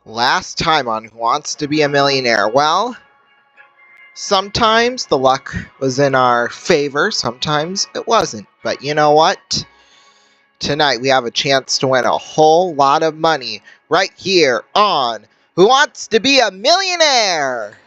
Last time on Who Wants to Be a Millionaire? Well, sometimes the luck was in our favor, sometimes it wasn't. But you know what? Tonight we have a chance to win a whole lot of money right here on Who Wants to Be a Millionaire?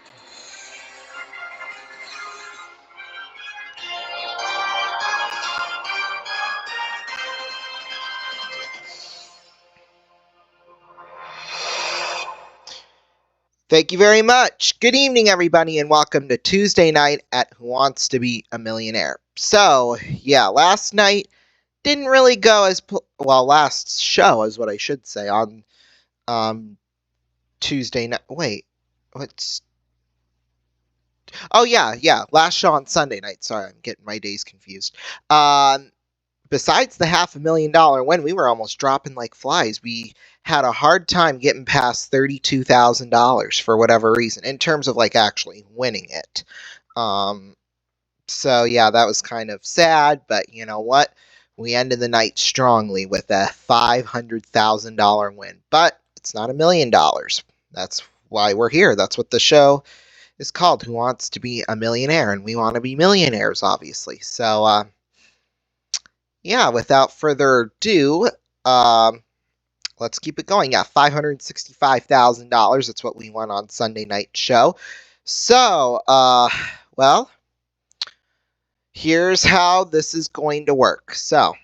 Thank you very much. Good evening, everybody, and welcome to Tuesday night at Who Wants to Be a Millionaire. So, yeah, last night didn't really go as well. Last show is what I should say on Tuesday night. Wait, what's? Oh yeah. Last show on Sunday night. Sorry, I'm getting my days confused. Besides the $500,000 win, we were almost dropping like flies. We had a hard time getting past $32,000 for whatever reason, in terms of like actually winning it. So yeah, that was kind of sad, but you know what? We ended the night strongly with a $500,000 win. But it's not $1 million. That's why we're here. That's what the show is called, Who Wants to Be a Millionaire? And we want to be millionaires, obviously. So, yeah, without further ado, let's keep it going. Yeah, $565,000. That's what we won on Sunday night show. So, well, here's how this is going to work. So,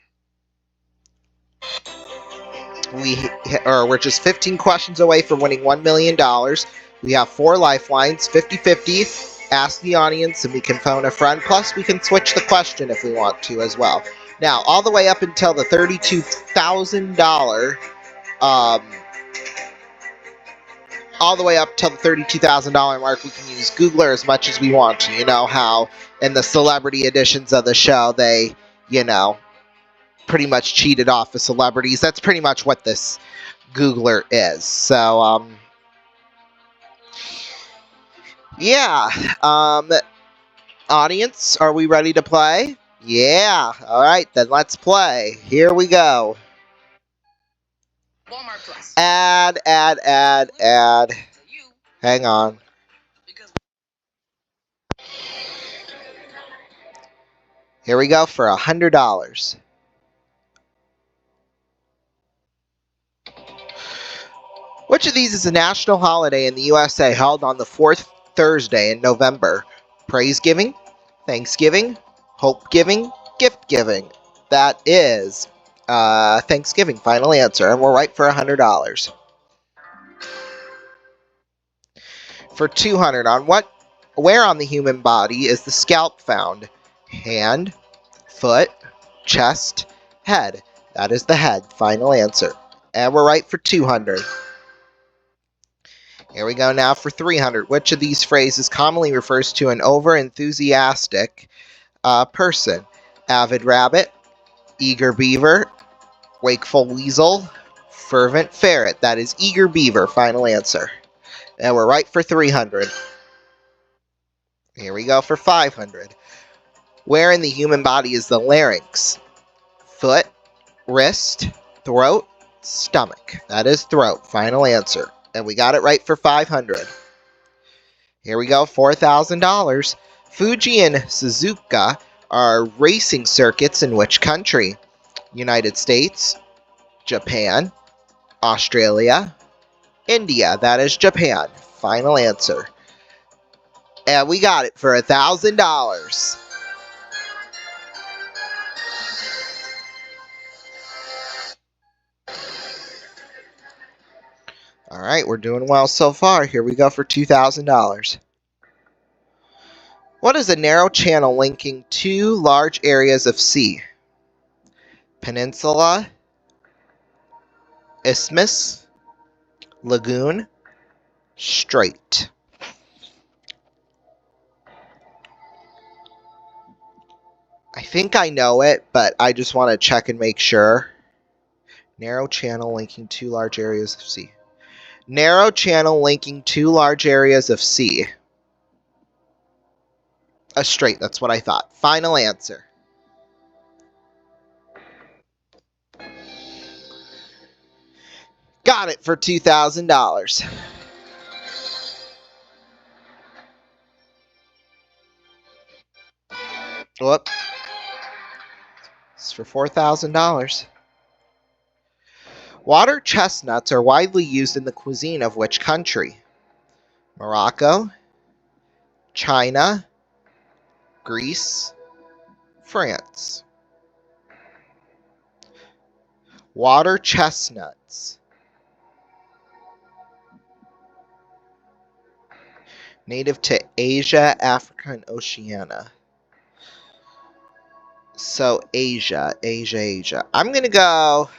we're just 15 questions away from winning $1 million. We have 4 lifelines, 50-50. Ask the audience, and we can phone a friend. Plus, we can switch the question if we want to as well. Now, all the way up until the $32,000, all the way up till the $32,000 mark, we can use Googler as much as we want to. You know how in the celebrity editions of the show, they, pretty much cheated off the celebrities. That's pretty much what this Googler is. So, yeah. Audience, are we ready to play? Yeah. All right, then let's play. Here we go. Walmart Plus. Add. Hang on. Here we go for $100. Which of these is a national holiday in the USA held on the 4th Thursday in November? Praise-giving, Thanksgiving, hope-giving, gift-giving. That is Thanksgiving. Final answer. And we're right for $100. For $200, where on the human body is the scalp found? Hand, foot, chest, head. That is the head. Final answer. And we're right for $200. Here we go now for $300. Which of these phrases commonly refers to an over-enthusiastic person? Avid rabbit, eager beaver, wakeful weasel, fervent ferret. That is eager beaver. Final answer. And we're right for $300. Here we go for $500. Where in the human body is the larynx? Foot, wrist, throat, stomach. That is throat. Final answer. And we got it right for $500. Here we go, $4,000. Fuji and Suzuka are racing circuits in which country? United States, Japan, Australia, India. That is Japan. Final answer. And we got it for $1,000. All right, we're doing well so far. Here we go for $2,000. What is a narrow channel linking 2 large areas of sea? Peninsula, isthmus, lagoon, strait. I think I know it, but I just want to check and make sure. Narrow channel linking 2 large areas of sea. Narrow channel linking 2 large areas of sea. A strait, that's what I thought. Final answer. Got it for $2,000. Whoop. It's for $4,000. Water chestnuts are widely used in the cuisine of which country? Morocco, China, Greece, France. Water chestnuts. Native to Asia, Africa, and Oceania. So Asia. I'm going to go...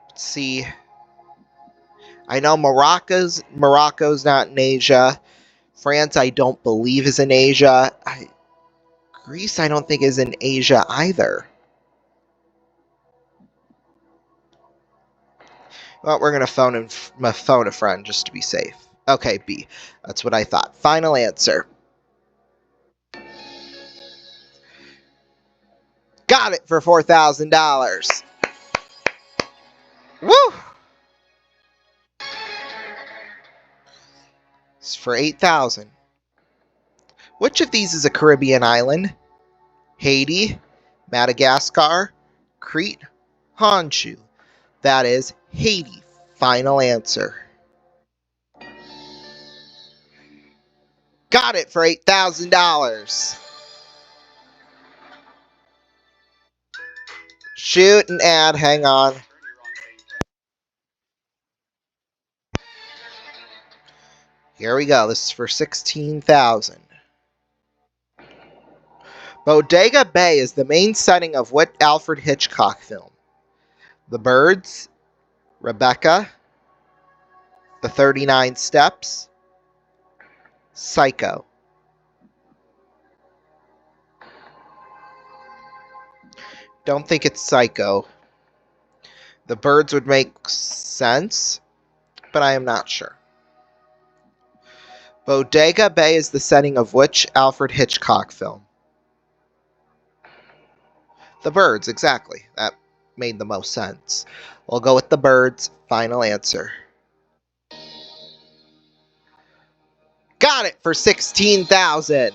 Let's see. I know Morocco's not in Asia. France, I don't believe is in Asia. Greece, I don't think is in Asia either. Well, we're going to phone a friend just to be safe. Okay, B. That's what I thought. Final answer. Got it for $4,000. Woo! It's for $8,000. Which of these is a Caribbean island? Haiti, Madagascar, Crete, Honshu. That is Haiti. Final answer. Got it for $8,000. Shoot an ad. Hang on. Here we go. This is for $16,000. Bodega Bay is the main setting of what Alfred Hitchcock film? The Birds, Rebecca, The 39 Steps, Psycho. Don't think it's Psycho. The Birds would make sense, but I am not sure. Bodega Bay is the setting of which Alfred Hitchcock film? The Birds, exactly. That made the most sense. We'll go with The Birds. Final answer. Got it for $16,000.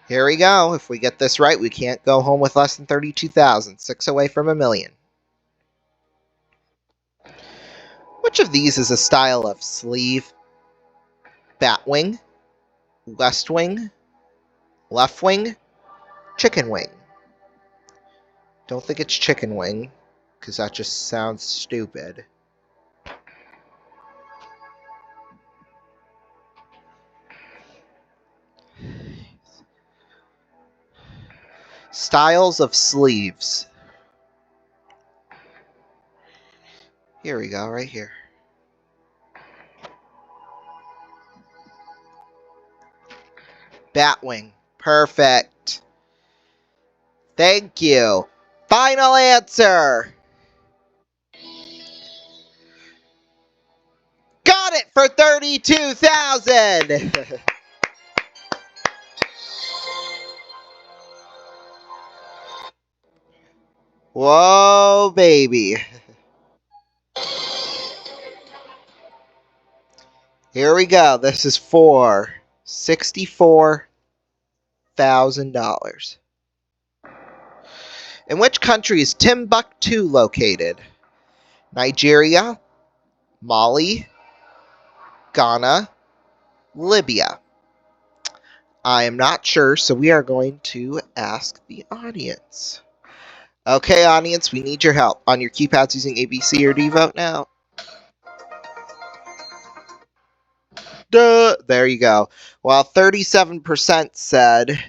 Here we go. If we get this right, we can't go home with less than $32,000. 6 away from $1 million. Which of these is a style of sleeve? Batwing, west wing, left wing, chicken wing. Don't think it's chicken wing, because that just sounds stupid. Styles of sleeves. Here we go, right here. Batwing. Perfect. Thank you. Final answer. Got it for $32,000. Whoa, baby. Here we go. This is for $64,000. In which country is Timbuktu located? Nigeria, Mali, Ghana, Libya. I am not sure, so we are going to ask the audience. Okay, audience, we need your help. On your keypads using A, B, C, or D, vote now. Duh. There you go. Well, 37% said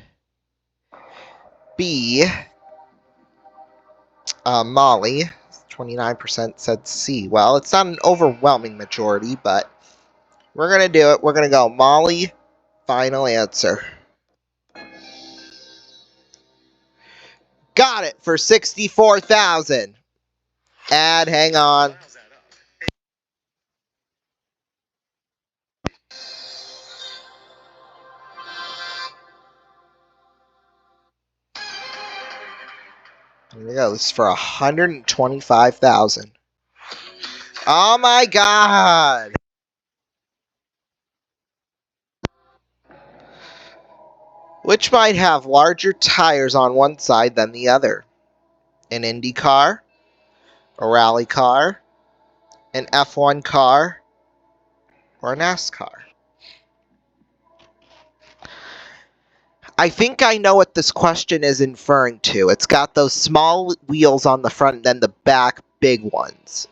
B, Mali. 29% said C. Well, it's not an overwhelming majority, but we're going to do it. We're going to go Mali. Final answer. Got it for $64,000. Ad, hang on. Here we go. This is for 125,000. Oh my God! Which might have larger tires on one side than the other? An Indy car, a rally car, an F1 car, or a NASCAR? I think I know what this question is inferring to. It's got those small wheels on the front and then the back big ones.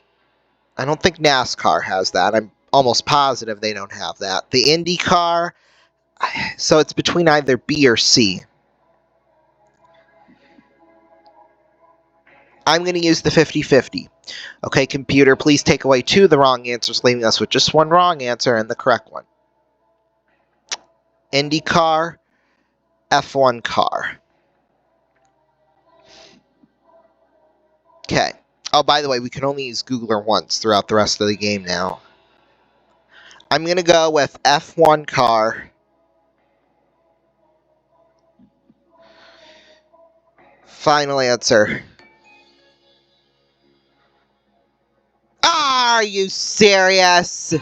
I don't think NASCAR has that. I'm almost positive they don't have that. The Indy car, so it's between either B or C. I'm going to use the 50-50. Okay, computer, please take away 2 of the wrong answers, leaving us with just 1 wrong answer and the correct one. Indy car, F1 car. Okay. Oh, by the way, we can only use Googler once throughout the rest of the game now. I'm going to go with F1 car. Final answer. Are you serious?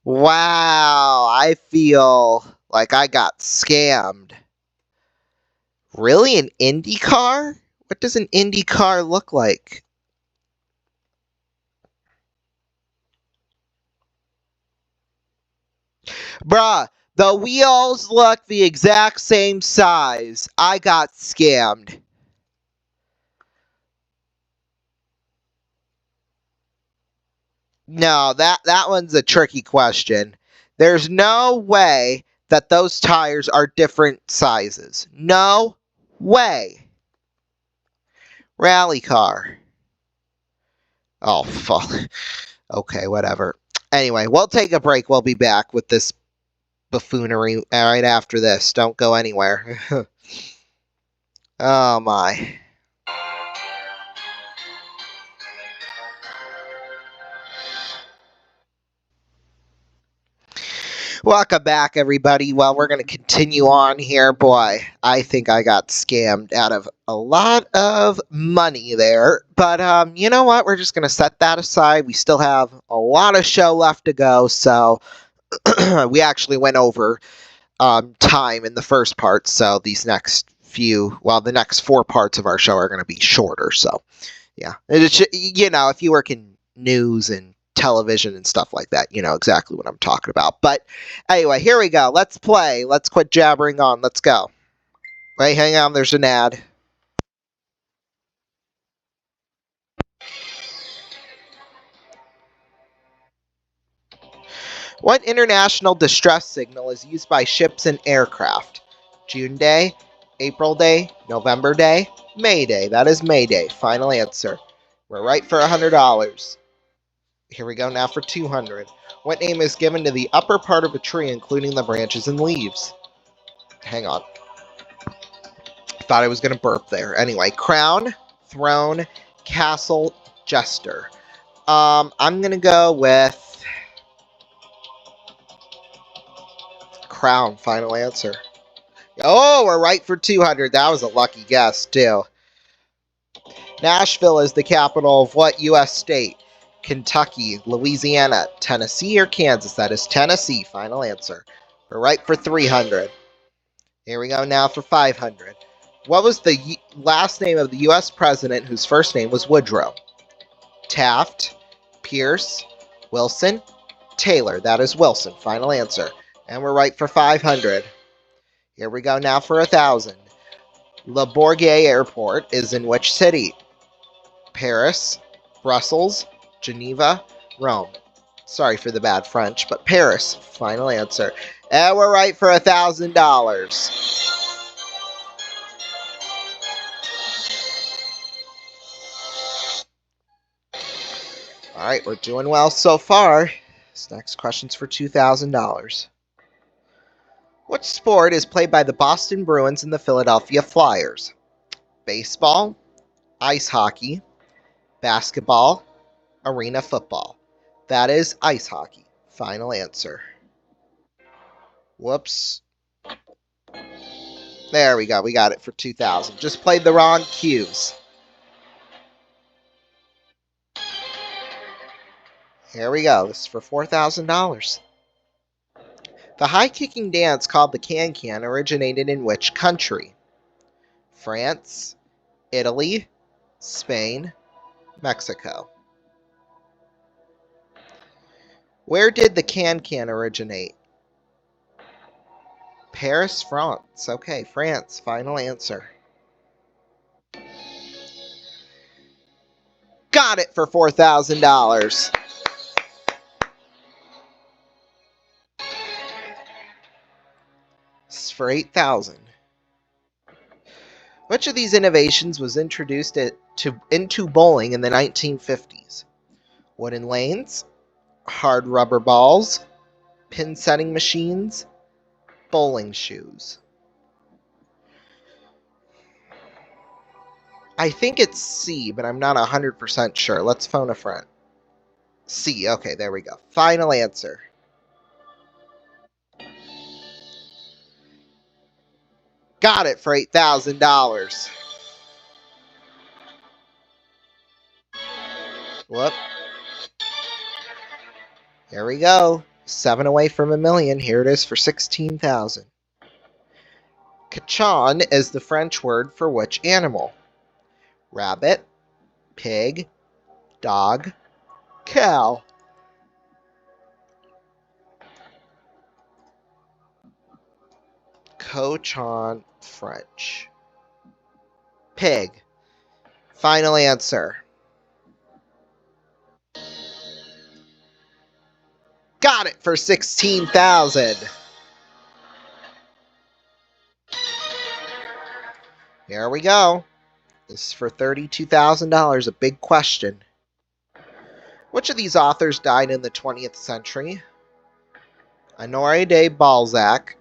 Wow, I feel like I got scammed. Really? An Indy car? What does an Indy car look like? Bruh, the wheels look the exact same size. I got scammed. No, that one's a tricky question. There's no way that those tires are different sizes. No way. Rally car. Oh, fuck. Okay, whatever. Anyway, we'll take a break. We'll be back with this buffoonery right after this. Don't go anywhere. Oh, my. Welcome back, everybody. Well, we're going to continue on here. Boy, I think I got scammed out of a lot of money there. But you know what? We're just going to set that aside. We still have a lot of show left to go, so we actually went over time in the first part, so these next few, well, the next 4 parts of our show are going to be shorter, so yeah. You know, if you work in news and television and stuff like that, you know exactly what I'm talking about. But anyway, here we go. Let's play. Let's quit jabbering on. Let's go. Wait, hang on. There's an ad. What international distress signal is used by ships and aircraft? June Day, April Day, November Day, May Day. That is May Day. Final answer. We're right for $100. Here we go now for 200. What name is given to the upper part of a tree, including the branches and leaves? Hang on. Thought I was going to burp there. Anyway, crown, throne, castle, jester. I'm going to go with crown. Final answer. Oh, we're right for 200. That was a lucky guess, too. Nashville is the capital of what U.S. state? Kentucky, Louisiana, Tennessee, or Kansas? That is Tennessee. Final answer. We're right for 300. Here we go now for 500. What was the last name of the U.S. president whose first name was Woodrow? Taft, Pierce, Wilson, Taylor. That is Wilson. Final answer. And we're right for 500. Here we go now for 1,000. Le Bourget Airport is in which city? Paris, Brussels, Geneva, Rome. Sorry for the bad French, but Paris. Final answer. And we're right for $1,000. All right, we're doing well so far. This next question's for $2,000. What sport is played by the Boston Bruins and the Philadelphia Flyers? Baseball, ice hockey, basketball, arena football. That is ice hockey. Final answer. Whoops. There we go. We got it for 2,000. Just played the wrong cues. Here we go. This is for $4,000. The high-kicking dance called the can-can originated in which country? France, Italy, Spain, Mexico. Where did the can-can originate? Paris, France. Okay, France. Final answer. Got it for $4,000. This is for 8,000. Which of these innovations was introduced into bowling in the 1950s? Wooden lanes, hard rubber balls, pin setting machines, bowling shoes. I think it's C, but I'm not 100% sure. Let's phone a friend. C. Okay, there we go. Final answer. Got it for $8,000. Whoop. Here we go. 7 away from a million. Here it is for 16,000. Cachon is the French word for which animal? Rabbit, pig, dog, cow. Cochon, French. Pig. Final answer. Got it for 16,000. Here we go. This is for $32,000. A big question. Which of these authors died in the 20th century? Honoré de Balzac,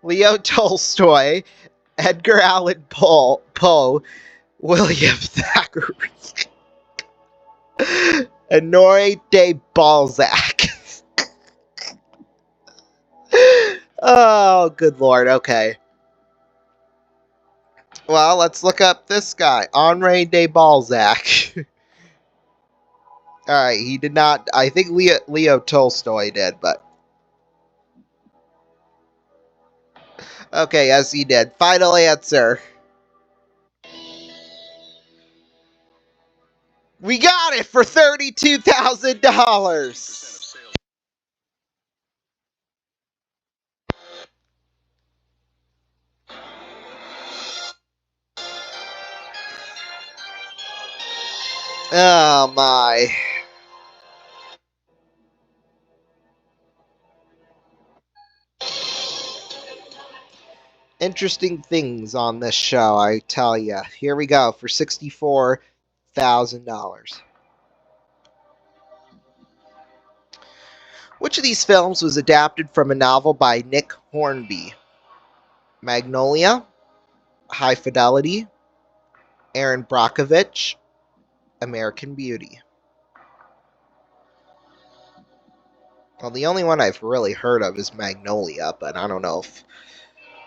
Leo Tolstoy, Edgar Allan Poe, William Thackeray. Honoré de Balzac. Oh, good lord. Okay. Well, let's look up this guy, Honoré de Balzac. Alright, he did not... I think Leo Tolstoy did, but... Okay, yes, he did. Final answer. We got it for $32,000! Oh, my... Interesting things on this show, I tell ya. Here we go for $64,000. Which of these films was adapted from a novel by Nick Hornby? Magnolia, High Fidelity, Aaron Brockovich, American Beauty. Well, the only one I've really heard of is Magnolia, but I don't know if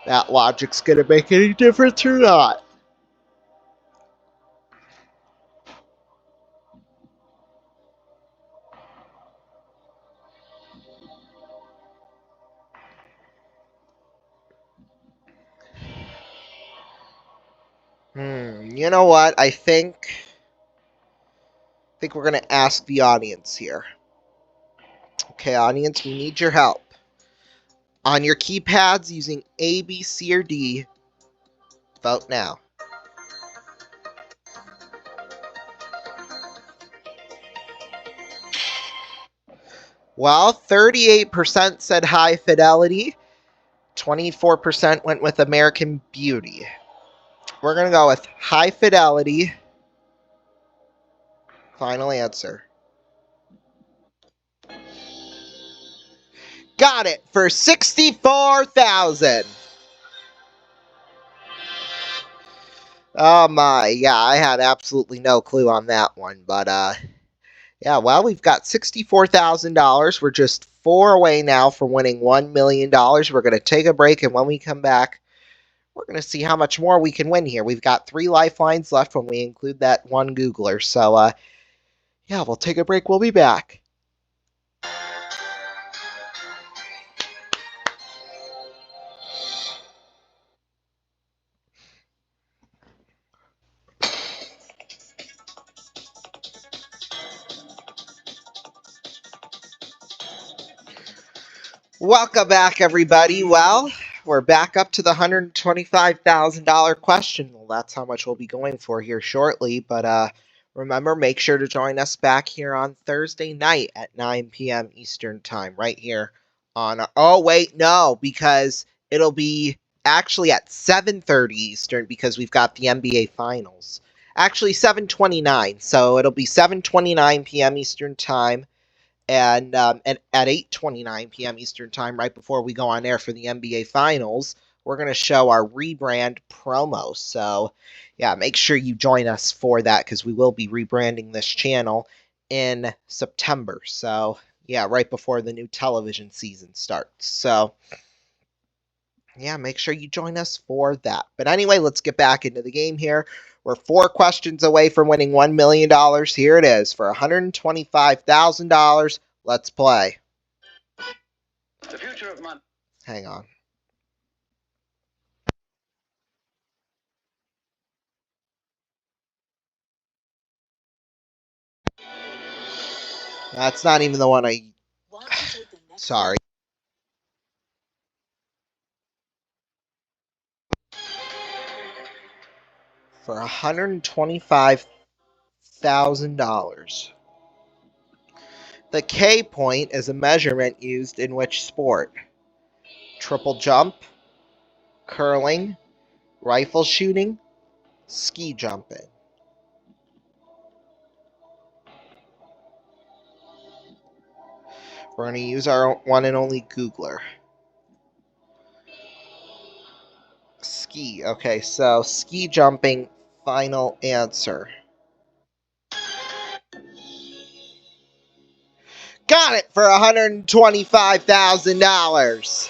that logic's going to make any difference or not. You know what? I think we're going to ask the audience here. Okay, audience, we need your help. On your keypads using A, B, C, or D, vote now. Well, 38% said High Fidelity. 24% went with American Beauty. We're going to go with High Fidelity. Final answer. Got it for $64,000. Oh my, yeah, I had absolutely no clue on that one, but yeah, well, we've got $64,000. We're just 4 away now for winning $1 million. We're going to take a break, and when we come back, we're going to see how much more we can win here. We've got 3 lifelines left when we include that one Googler. So, yeah, we'll take a break. We'll be back. Welcome back, everybody. Well, we're back up to the $125,000 question. Well, that's how much we'll be going for here shortly. But remember, make sure to join us back here on Thursday night at 9 p.m. Eastern Time, right here on. Oh, wait, no, because it'll be actually at 7:30 Eastern because we've got the NBA Finals. Actually, 7:29. So it'll be 7:29 p.m. Eastern Time. And at 8:29 p.m. Eastern Time, right before we go on air for the NBA Finals, we're going to show our rebrand promo. So, yeah, make sure you join us for that because we will be rebranding this channel in September. So, yeah, right before the new television season starts. So, yeah, make sure you join us for that. But anyway, let's get back into the game here. We're 4 questions away from winning $1 million. Here it is for $125,000. Let's play. The future of money. Hang on. That's not even the one I... Sorry. For $125,000. The K point is a measurement used in which sport? Triple jump, curling, rifle shooting, ski jumping. We're going to use our one and only Googler. Ski. Okay, so ski jumping, final answer. Got it for $125,000.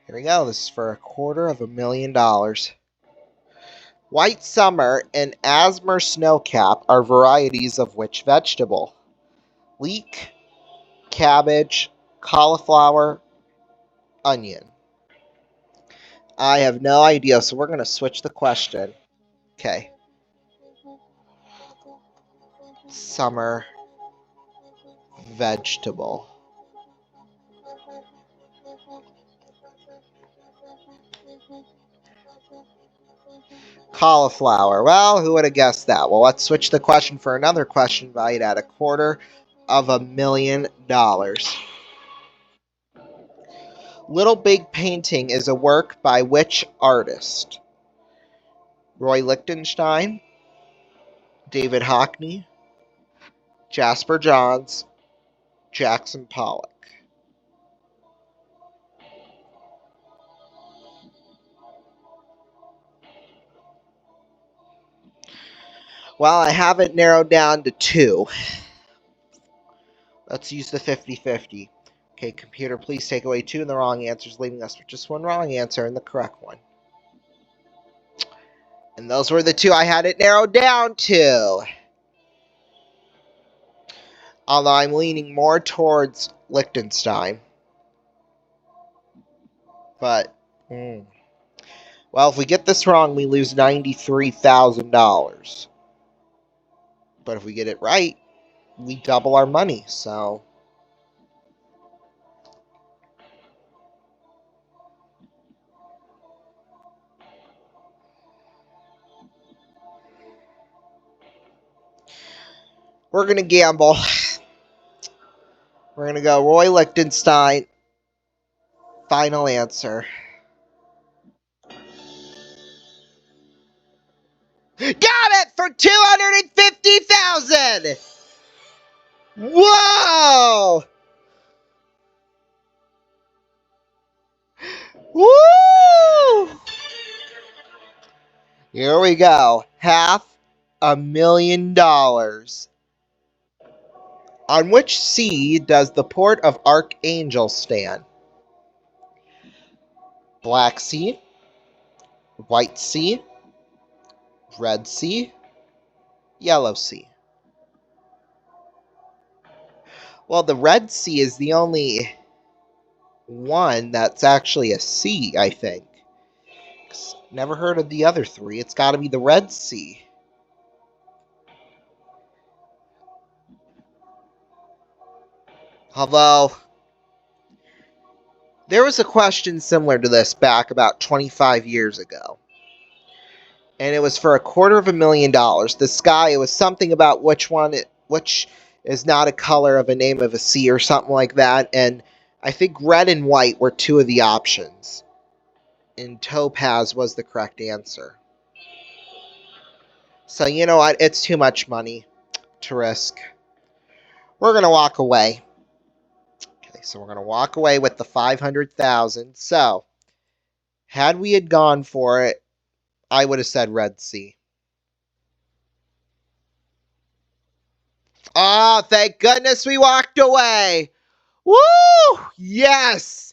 Here we go. This is for $250,000. White summer and Asmer snowcap are varieties of which vegetable? Leek, cabbage, cauliflower, onion. I have no idea, so we're going to switch the question. Okay. Summer vegetable. Cauliflower. Well, who would have guessed that? Well, let's switch the question for another question valued at $250,000. Little Big Painting is a work by which artist? Roy Lichtenstein, David Hockney, Jasper Johns, Jackson Pollock. Well, I have it narrowed down to 2. Let's use the 50-50. Okay, computer, please take away 2 of the wrong answers, leaving us with just 1 wrong answer and the correct one. And those were the 2 I had it narrowed down to. Although I'm leaning more towards Liechtenstein. But, well, if we get this wrong, we lose $93,000. But if we get it right, we double our money, so... we're going to gamble. We're going to go Roy Lichtenstein. Final answer. Got it for $250,000! Whoa! Woo! Here we go. Half $1 million. On which sea does the port of Archangel stand? Black Sea, White Sea, Red Sea, Yellow Sea. Well, the Red Sea is the only one that's actually a sea, I think. Never heard of the other three. It's got to be the Red Sea. Although, there was a question similar to this back about 25 years ago. And it was for $250,000. The sky, it was something about which is not a color of a name of a sea or something like that. And I think red and white were two of the options. And topaz was the correct answer. So you know what? It's too much money to risk. We're going to walk away. Okay, so we're going to walk away with the $500,000. So, had we had gone for it, I would have said Red Sea. Oh, thank goodness we walked away. Woo! Yes!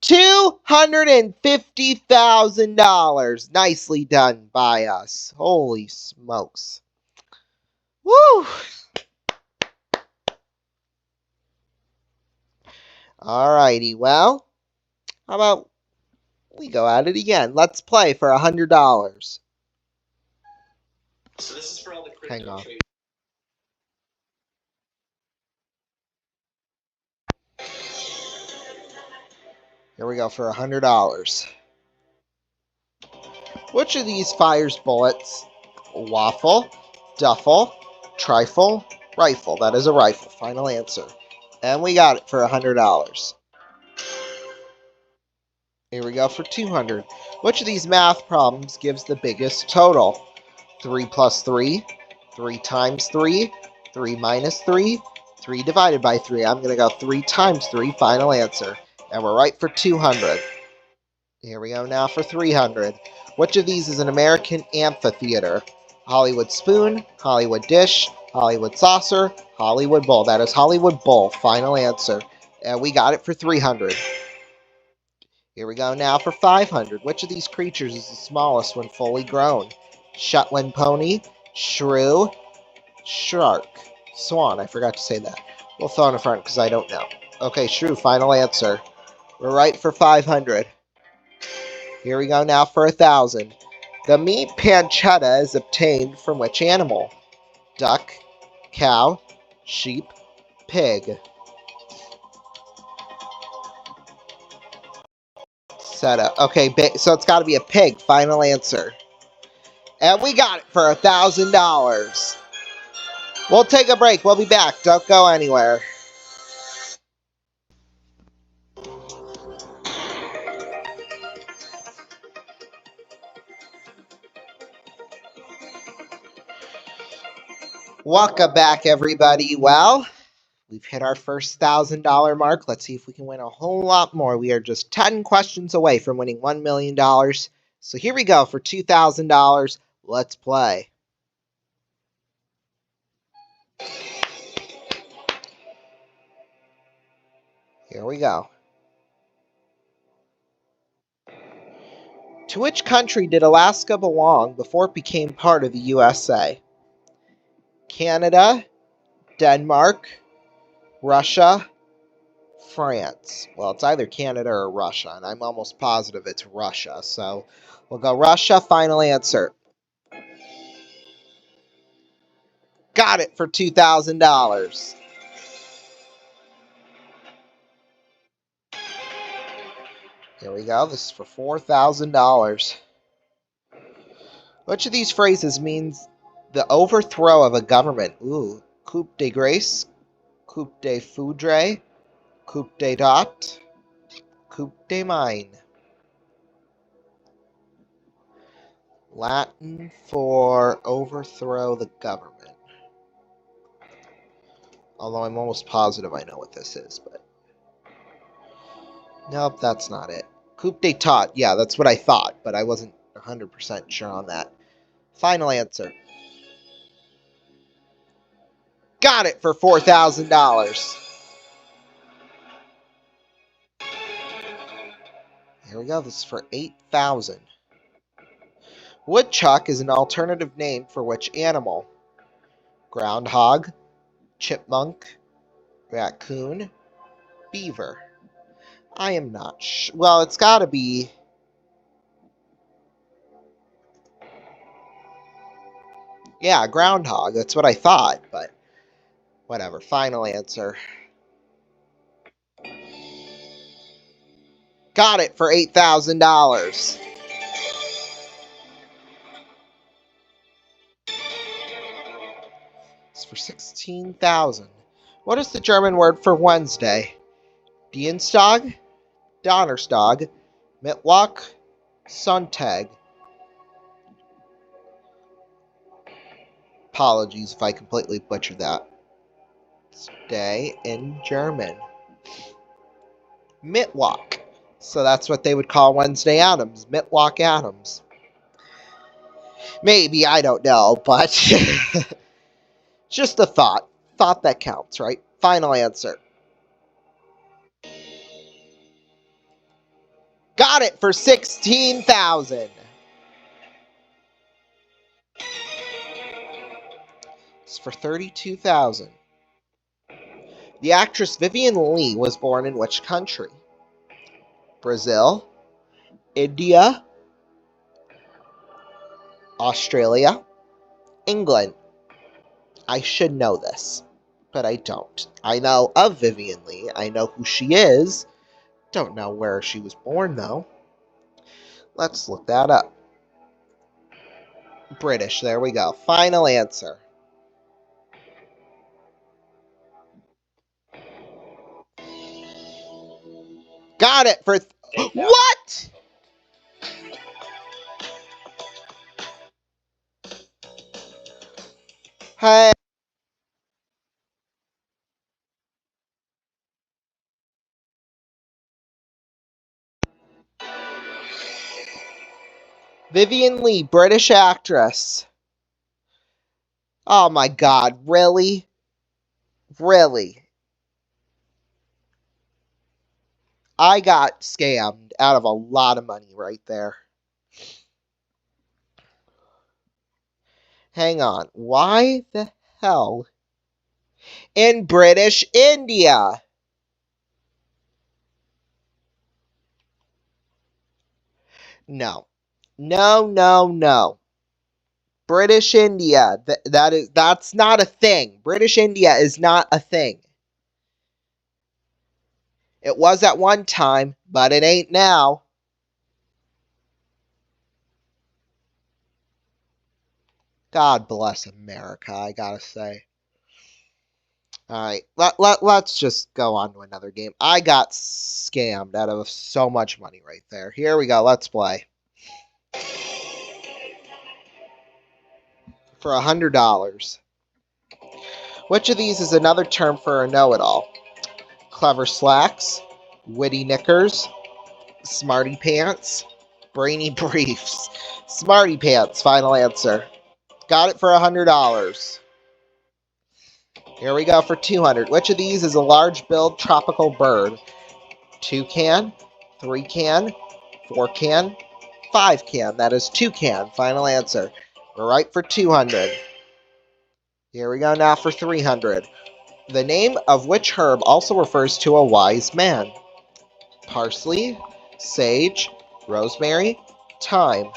$250,000. Nicely done by us. Holy smokes. Woo! Alrighty, well, how about we go at it again? Let's play for $100. So this is for all the crypto Hang on. Traders. Here we go for $100. Which of these fires bullets? Waffle, duffel, trifle, rifle. That is a rifle. Final answer. And we got it for $100. Here we go for $200. Which of these math problems gives the biggest total? 3 plus 3, 3 times 3, 3 minus 3, 3 divided by 3. I'm going to go 3 times 3. Final answer. And we're right for $200. Here we go now for $300. Which of these is an American amphitheater? Hollywood spoon, Hollywood dish, Hollywood saucer, Hollywood bowl. That is Hollywood bowl. Final answer. And we got it for $300. Here we go now for $500. Which of these creatures is the smallest when fully grown? Shetland pony, shrew, shark, swan. I forgot to say that. We'll throw it in front because I don't know. Okay, shrew. Final answer. We're right for $500. Here we go now for $1,000. The meat pancetta is obtained from which animal? Duck, cow, sheep, pig. Set up. Okay, so it's got to be a pig. Final answer. And we got it for $1,000. We'll take a break. We'll be back. Don't go anywhere. Welcome back, everybody. Well, we've hit our first $1,000 mark. Let's see if we can win a whole lot more. We are just 10 questions away from winning $1 million. So here we go for $2,000. Let's play. Here we go. To which country did Alaska belong before it became part of the USA? Canada, Denmark, Russia, France. Well, it's either Canada or Russia, and I'm almost positive it's Russia. So we'll go Russia. Final answer. Got it for $2,000. Here we go. This is for $4,000. Which of these phrases means the overthrow of a government? Ooh, coup de grace, coup de foudre, coup d'état, coup de mine. Latin for overthrow the government. Although I'm almost positive I know what this is, but... Nope, that's not it. Coup d'état. Yeah, that's what I thought, but I wasn't 100% sure on that. Final answer. Got it for $4,000. Here we go. This is for $8,000. Woodchuck is an alternative name for which animal? Groundhog, chipmunk, raccoon, beaver. I am not sure. Well, it's got to be... Yeah, groundhog. That's what I thought, but whatever. Final answer. Got it for $8,000. It's for $16,000. What is the German word for Wednesday? Dienstag, Donnerstag, Mittwoch, Sonntag. Apologies if I completely butchered that. Day in German. Mittwoch. So that's what they would call Wednesday Adams. Mittwoch Adams. Maybe, I don't know, but just a thought. Thought that counts, right? Final answer. Got it for $16,000. It's for $32,000. The actress Vivian Lee was born in which country? Brazil, India, Australia, England. I should know this, but I don't. I know of Vivian Lee. I know who she is. Don't know where she was born, though. Let's look that up. British. There we go. Final answer. Got it for... What? Hey. Vivian Lee, British actress. Oh my God, really? Really? I got scammed out of a lot of money right there. Hang on. Why the hell? In British India. No. No, no, no. British India. That's not a thing. British India is not a thing. It was at one time, but it ain't now. God bless America, I gotta say. Alright, let's just go on to another game. I got scammed out of so much money right there. Here we go, let's play. For $100. Which of these is another term for a know-it-all? Clever slacks, witty knickers, smarty pants, brainy briefs. Smarty pants, final answer. Got it for $100. Here we go for $200. Which of these is a large-billed tropical bird? Toucan, 3-can, 4-can, 5-can. That is toucan. Final answer. We're right for $200. Here we go now for $300. The name of which herb also refers to a wise man? Parsley, sage, rosemary, thyme.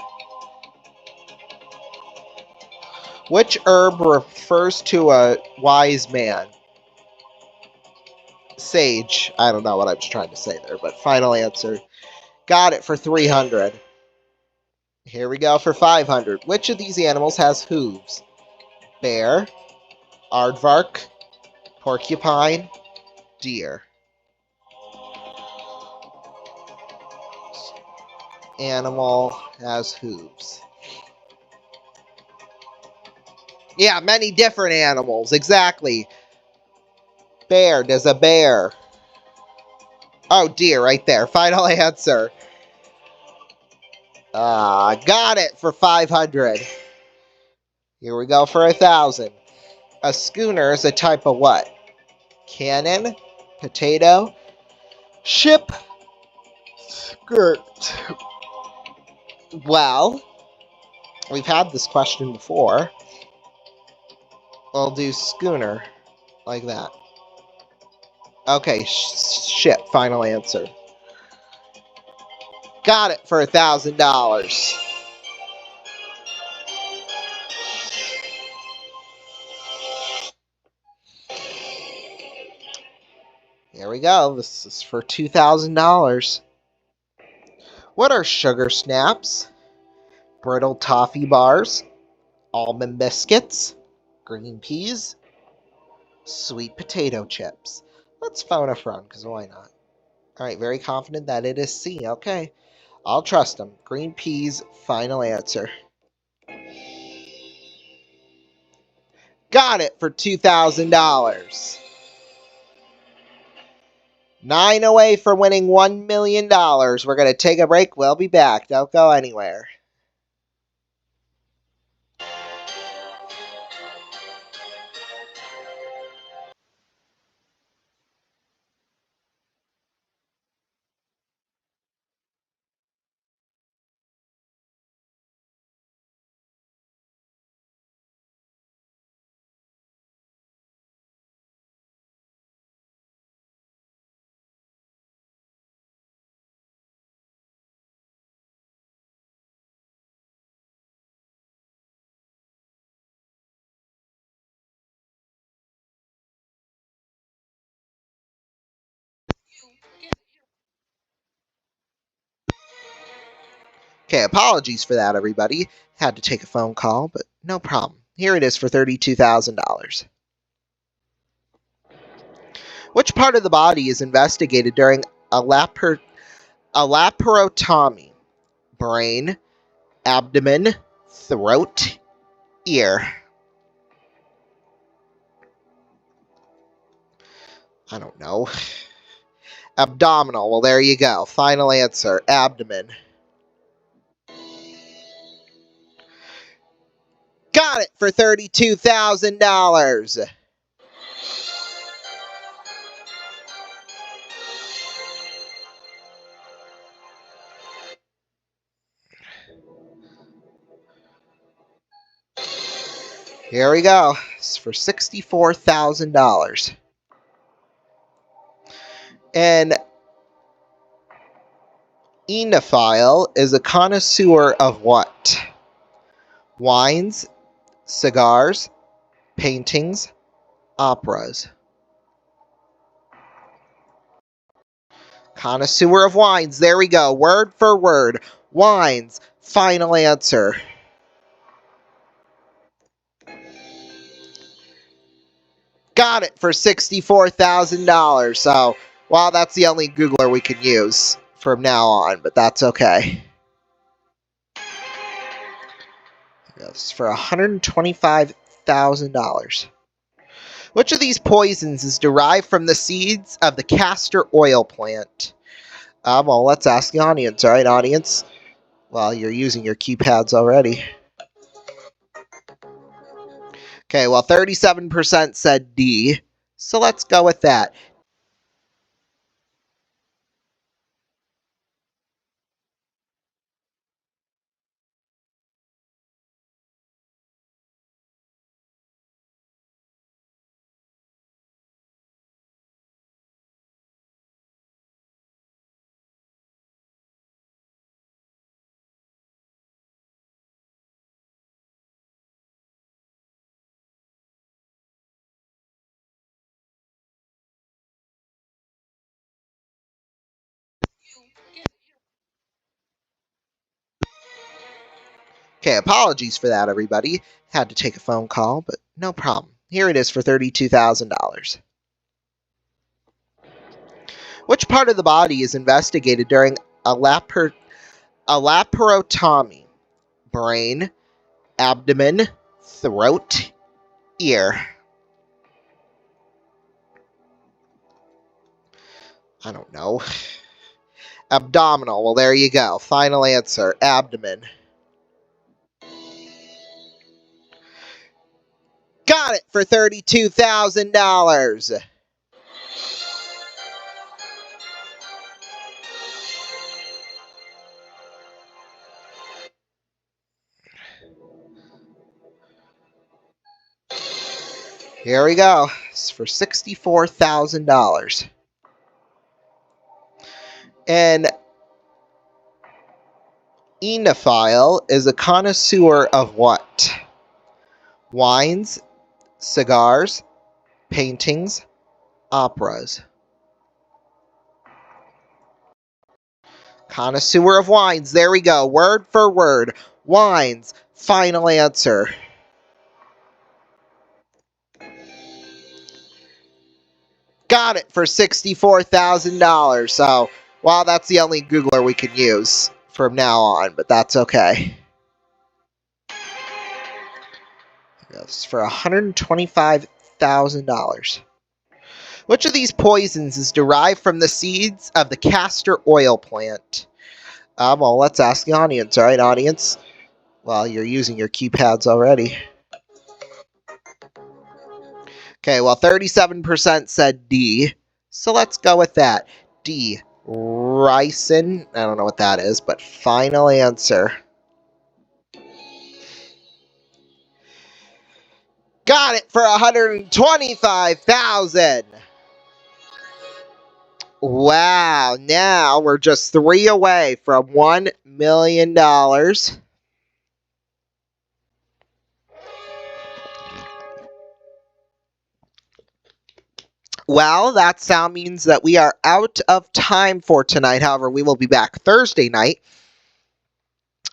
Which herb refers to a wise man? Sage. I don't know what I was trying to say there, but final answer. Got it for $300. Here we go for $500. Which of these animals has hooves? Bear, aardvark, porcupine, deer. Animal has hooves. Yeah, many different animals. Exactly. Bear. There's a bear. Oh, deer right there. Final answer. Got it for $500. Here we go for $1,000. A schooner is a type of what? Cannon? Potato? Ship? Skirt. Well, we've had this question before. We'll do schooner. Like that. Okay, ship. Final answer. Got it for $1,000. Here we go. This is for $2,000. What are sugar snaps? Brittle toffee bars? Almond biscuits? Green peas? Sweet potato chips? Let's phone a friend, because why not? Alright, very confident that it is C. Okay. I'll trust him. Green peas, final answer. Got it for $2,000. 9 away from winning $1 million. We're going to take a break. We'll be back. Don't go anywhere. Okay, apologies for that, everybody. Had to take a phone call, but no problem. Here it is for $32,000. Which part of the body is investigated during a laparotomy? Brain, abdomen, throat, ear. I don't know. Abdominal. Well, there you go. Final answer. Abdomen. Got it for $32,000. Here we go. It's for $64,000. An enophile is a connoisseur of what? Wines, cigars, paintings, operas. Connoisseur of wines. There we go. Word for word. Wines. Final answer. Got it for $64,000. So, well, that's the only Googler we can use from now on, but that's okay. That's for $125,000. Which of these poisons is derived from the seeds of the castor oil plant? Well, let's ask the audience. All right, audience? Well, you're using your keypads already. Okay, well, 37% said D, so let's go with that. Okay, apologies for that, everybody. Had to take a phone call, but no problem. Here it is for $32,000. Which part of the body is investigated during a laparotomy? Brain, abdomen, throat, ear. I don't know. Abdominal. Well, there you go. Final answer. Abdomen. Got Got it for $32,000. Here we go. It's for $64,000. An enophile is a connoisseur of what? Wines, cigars, paintings, operas. Connoisseur of wines. There we go. Word for word. Wines. Final answer. Got it for $64,000. So, well, that's the only Googler we can use from now on, but that's okay. That's for $125,000. Which of these poisons is derived from the seeds of the castor oil plant? Well, let's ask the audience. All right, audience? Well, you're using your keypads already. Okay, well, 37% said D. So let's go with that. D. Ricin. I don't know what that is, but final answer. Got it for $125,000. Wow, now we're just 3 away from $1 million. Well, that sound means that we are out of time for tonight. However, we will be back Thursday night.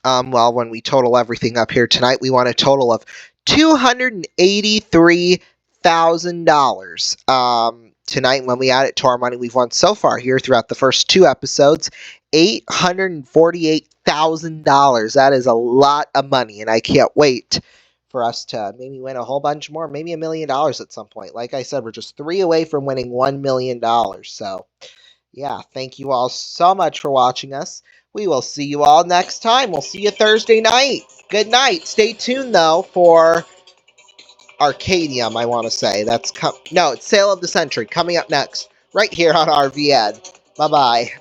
Well, when we total everything up here tonight, we want a total of $283,000. Tonight, when we add it to our money we've won so far here throughout the first 2 episodes, $848,000. That is a lot of money, and I can't wait for us to maybe win a whole bunch more, maybe $1 million at some point. Like I said, we're just 3 away from winning $1 million. So, yeah, thank you all so much for watching us. We will see you all next time. We'll see you Thursday night. Good night. Stay tuned, though, for Arcadium, I want to say. No, it's Sale of the Century coming up next, right here on RVN. Bye-bye.